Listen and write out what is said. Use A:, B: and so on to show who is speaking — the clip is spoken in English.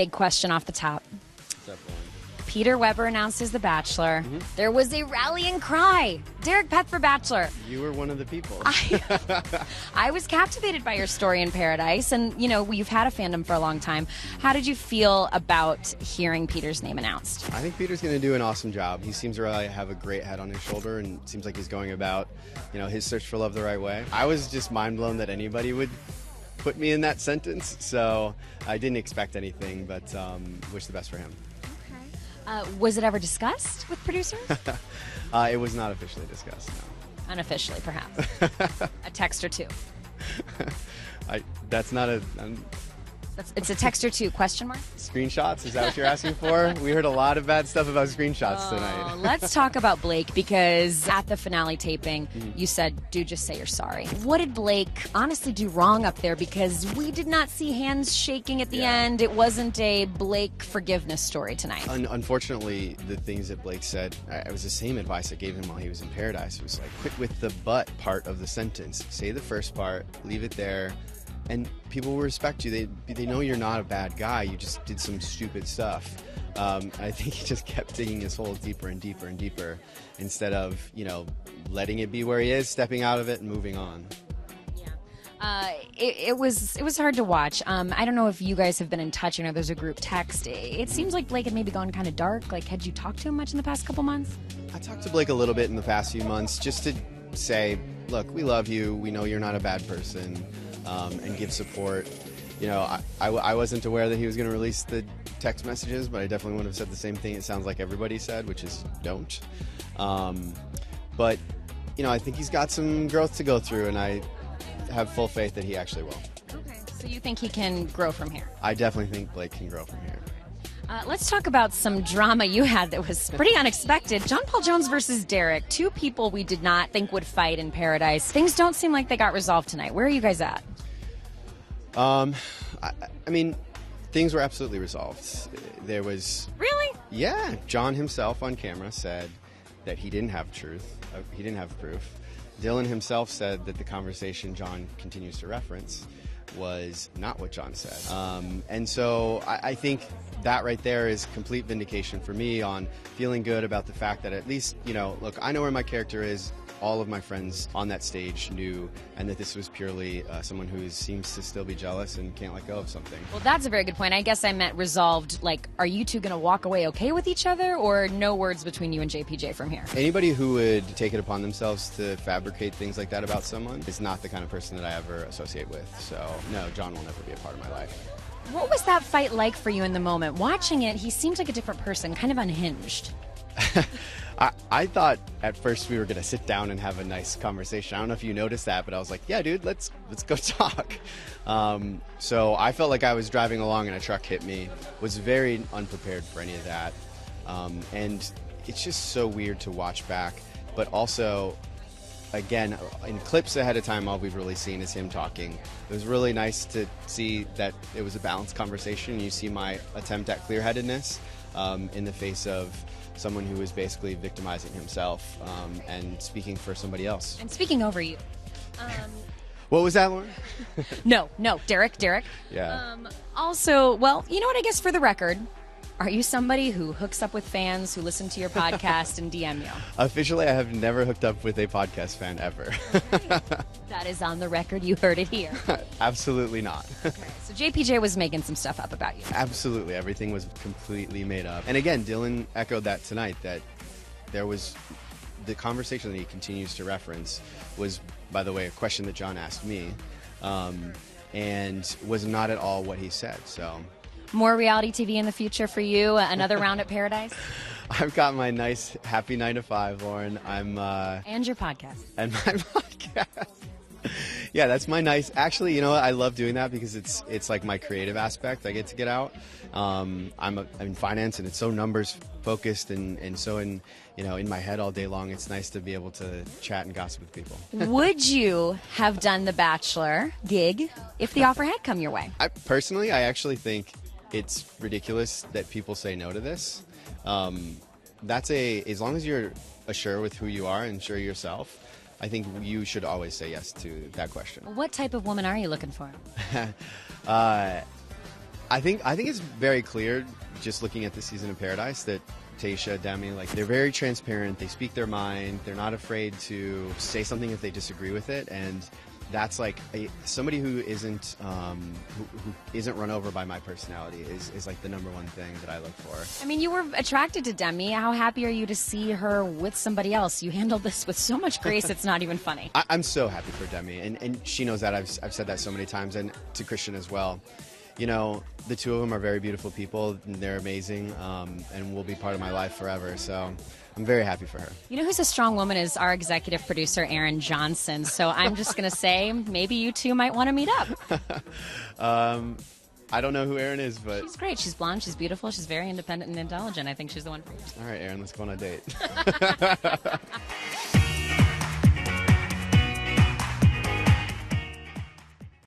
A: Big question off the top.
B: What's up, Lauren?
A: Peter Weber announces The Bachelor.
B: Mm-hmm.
A: There was a rallying cry. Derek, Peth for Bachelor.
B: You were one of the people.
A: I was captivated by your story in Paradise, and, you know, you've had a fandom for a long time. How did you feel about hearing Peter's name announced?
B: I think Peter's going to do an awesome job. He seems to really have a great head on his shoulder, and seems like he's going about, you know, his search for love the right way. I was just mind blown that anybody would put me in that sentence, so I didn't expect anything, but wish the best for him.
A: Was it ever discussed with producers?
B: It was not officially discussed, no.
A: Unofficially, perhaps. A text or two.
B: That's not a...
A: It's a text or two, question mark?
B: Screenshots? Is that what you're asking for? We heard a lot of bad stuff about screenshots tonight.
A: Let's talk about Blake, because at the finale taping, you said, dude, just say you're sorry. What did Blake honestly do wrong up there? Because we did not see hands shaking at the end. It wasn't a Blake forgiveness story tonight.
B: Unfortunately, the things that Blake said, it was the same advice I gave him while he was in Paradise. It was like, quit with the but part of the sentence. Say the first part, leave it there. And people will respect you. They know you're not a bad guy. You just did some stupid stuff. I think he just kept digging his hole deeper and deeper and deeper, instead of, you know, letting it be where he is, stepping out of it, and moving on.
A: Yeah, it was hard to watch. I don't know if you guys have been in touch. You know, there's a group text. It seems like Blake had maybe gone kind of dark. Like, had you talked to him much in the past couple months?
B: I talked to Blake a little bit in the past few months, just to say, look, we love you. We know you're not a bad person. And give support. You know, I wasn't aware that he was going to release the text messages, but I definitely would have said the same thing it sounds like everybody said, which is don't. But, you know, I think he's got some growth to go through, and I have full faith that he actually will.
A: Okay, so you think he can grow from here?
B: I definitely think Blake can grow from here.
A: Let's talk about some drama you had that was pretty unexpected. John Paul Jones versus Derek, two people we did not think would fight in Paradise. Things don't seem like they got resolved tonight. Where are you guys at?
B: I mean, things were absolutely resolved. There was...
A: Really?
B: Yeah. John himself on camera said that he didn't have truth. He didn't have proof. Dylan himself said that the conversation John continues to reference was not what John said. And so I think that right there is complete vindication for me on feeling good about the fact that at least, you know, look, I know where my character is. All of my friends on that stage knew, and that this was purely someone who seems to still be jealous and can't let go of something.
A: Well, that's a very good point. I guess I meant resolved, like, are you two going to walk away okay with each other, or no words between you and JPJ from here?
B: Anybody who would take it upon themselves to fabricate things like that about someone is not the kind of person that I ever associate with. So, no, John will never be a part of my life.
A: What was that fight like for you in the moment? Watching it, he seemed like a different person, kind of unhinged.
B: I thought at first we were going to sit down and have a nice conversation. I don't know if you noticed that, but I was like, yeah, dude, let's go talk. So I felt like I was driving along and a truck hit me. Was very unprepared for any of that. And it's just so weird to watch back. But also, again, in clips ahead of time, all we've really seen is him talking. It was really nice to see that it was a balanced conversation. You see my attempt at clear-headedness in the face of someone who was basically victimizing himself and speaking for somebody else.
A: And speaking over you.
B: What was that, Lauren?
A: No, Derek.
B: Yeah.
A: Also, well, you know what, I guess for the record, are you somebody who hooks up with fans who listen to your podcast and DM you?
B: Officially, I have never hooked up with a podcast fan ever.
A: That is on the record. You heard it here.
B: Absolutely not.
A: Okay, so JPJ was making some stuff up about you.
B: Absolutely. Everything was completely made up. And again, Dylan echoed that tonight, that there was the conversation that he continues to reference was, by the way, a question that John asked me, and was not at all what he said. So...
A: More reality TV in the future for you? Another round at Paradise?
B: I've got my nice happy 9 to 5, Lauren.
A: And your podcast.
B: And my podcast. Yeah, that's my nice. Actually, you know what? I love doing that because it's like my creative aspect. I get to get out. I'm in finance, and it's so numbers focused and so in my head all day long. It's nice to be able to chat and gossip with people.
A: Would you have done the Bachelor gig if the offer had come your way?
B: I actually think it's ridiculous that people say no to this. As long as you're sure with who you are and sure yourself, I think you should always say yes to that question.
A: What type of woman are you looking for?
B: I think it's very clear, just looking at this season of Paradise, that Tayshia, Demi, like, they're very transparent. They speak their mind. They're not afraid to say something if they disagree with it, and that's like somebody who isn't run over by my personality is like the number one thing that I look for.
A: I mean, you were attracted to Demi. How happy are you to see her with somebody else? You handled this with so much grace, it's not even funny.
B: I'm so happy for Demi, and she knows that. I've said that so many times, and to Christian as well. You know, the two of them are very beautiful people, and they're amazing, and will be part of my life forever. So I'm very happy for her.
A: You know who's a strong woman is our executive producer, Erin Johnson. So I'm just going to say maybe you two might want to meet up.
B: I don't know who Erin is, but...
A: She's great. She's blonde. She's beautiful. She's very independent and intelligent. I think she's the one for you.
B: All right, Erin, let's go on a date.